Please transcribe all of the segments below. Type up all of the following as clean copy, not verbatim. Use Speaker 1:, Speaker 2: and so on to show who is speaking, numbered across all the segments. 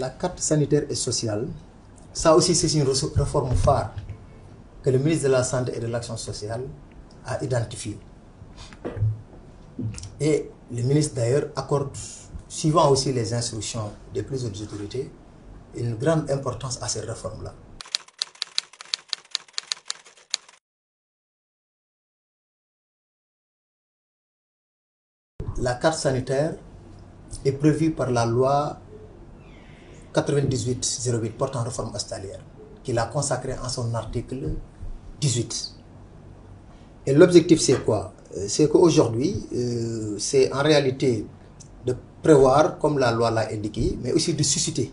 Speaker 1: la carte sanitaire et sociale, ça aussi c'est une réforme phare que le ministre de la Santé et de l'Action sociale a identifiée. Et le ministre d'ailleurs accorde, suivant aussi les instructions des plus hautes autorités, une grande importance à ces réformes-là. La carte sanitaire est prévue par la loi 98-08 portant réforme hospitalière, qui l'a consacrée en son article 18. Et l'objectif c'est quoi? C'est qu'aujourd'hui, c'est en réalité de prévoir, comme la loi l'a indiqué, mais aussi de susciter,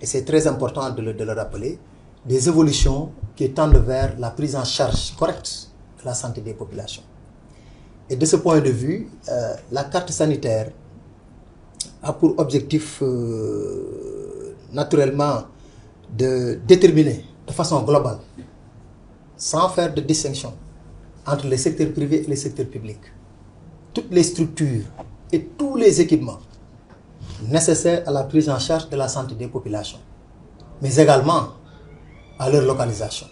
Speaker 1: et c'est très important de le rappeler, des évolutions qui tendent vers la prise en charge correcte de la santé des populations. Et de ce point de vue, la carte sanitaire a pour objectif naturellement de déterminer de façon globale, sans faire de distinction entre les secteurs privés et les secteurs publics, toutes les structures et tous les équipements nécessaires à la prise en charge de la santé des populations, mais également à leur localisation.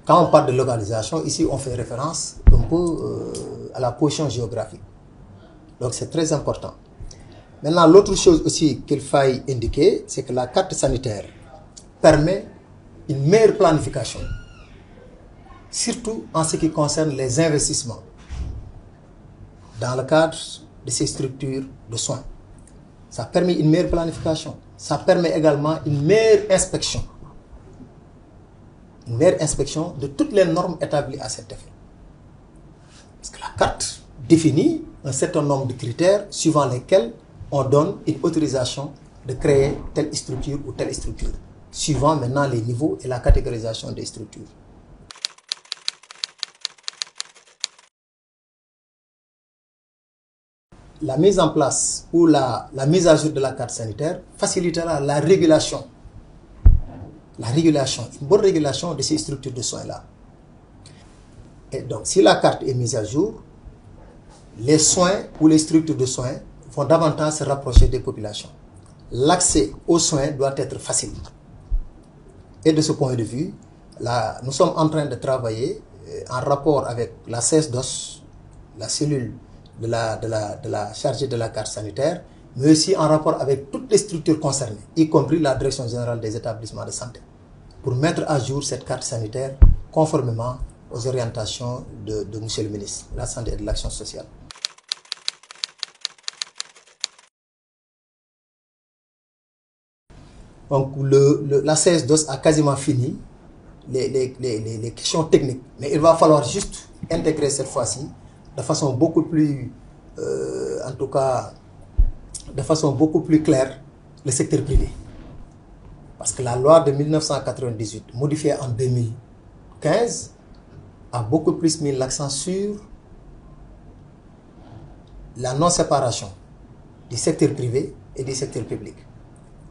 Speaker 1: Quand on parle de localisation, ici on fait référence un peu à la position géographique. Donc c'est très important. Maintenant, l'autre chose aussi qu'il faille indiquer, c'est que la carte sanitaire permet une meilleure planification, surtout en ce qui concerne les investissements dans le cadre de ces structures de soins. Ça permet une meilleure planification. Ça permet également une meilleure inspection. Une meilleure inspection de toutes les normes établies à cet effet. Parce que la carte définit un certain nombre de critères suivant lesquels on donne une autorisation de créer telle structure ou telle structure, suivant maintenant les niveaux et la catégorisation des structures. La mise en place ou la mise à jour de la carte sanitaire facilitera la régulation. Une bonne régulation de ces structures de soins-là. Et donc, si la carte est mise à jour, les soins ou les structures de soins vont davantage se rapprocher des populations. L'accès aux soins doit être facile. Et de ce point de vue, là, nous sommes en train de travailler en rapport avec la CESDOS, la cellule de la chargée de la carte sanitaire, mais aussi en rapport avec toutes les structures concernées, y compris la Direction générale des établissements de santé, pour mettre à jour cette carte sanitaire conformément aux orientations de M. le ministre de la Santé et de l'Action sociale. Donc la CESDOS a quasiment fini les questions techniques, mais il va falloir juste intégrer cette fois-ci de façon beaucoup plus, en tout cas, de façon beaucoup plus claire, le secteur privé. Parce que la loi de 1998, modifiée en 2015, a beaucoup plus mis l'accent sur la non-séparation du secteur privé et du secteur public.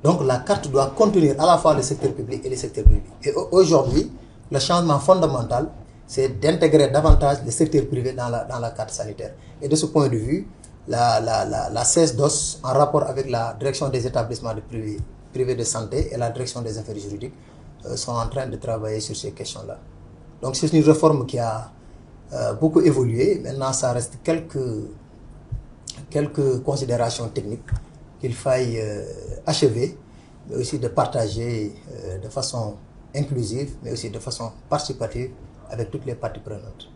Speaker 1: Donc la carte doit contenir à la fois le secteur public et le secteur privé. Et aujourd'hui, le changement fondamental, c'est d'intégrer davantage le secteur privé dans la carte sanitaire. Et de ce point de vue, la CESDOS, en rapport avec la direction des établissements privés de santé et la direction des affaires juridiques, sont en train de travailler sur ces questions-là. Donc c'est une réforme qui a beaucoup évolué. Maintenant, ça reste quelques considérations techniques qu'il faille achever, mais aussi de partager de façon inclusive, mais aussi de façon participative avec toutes les parties prenantes.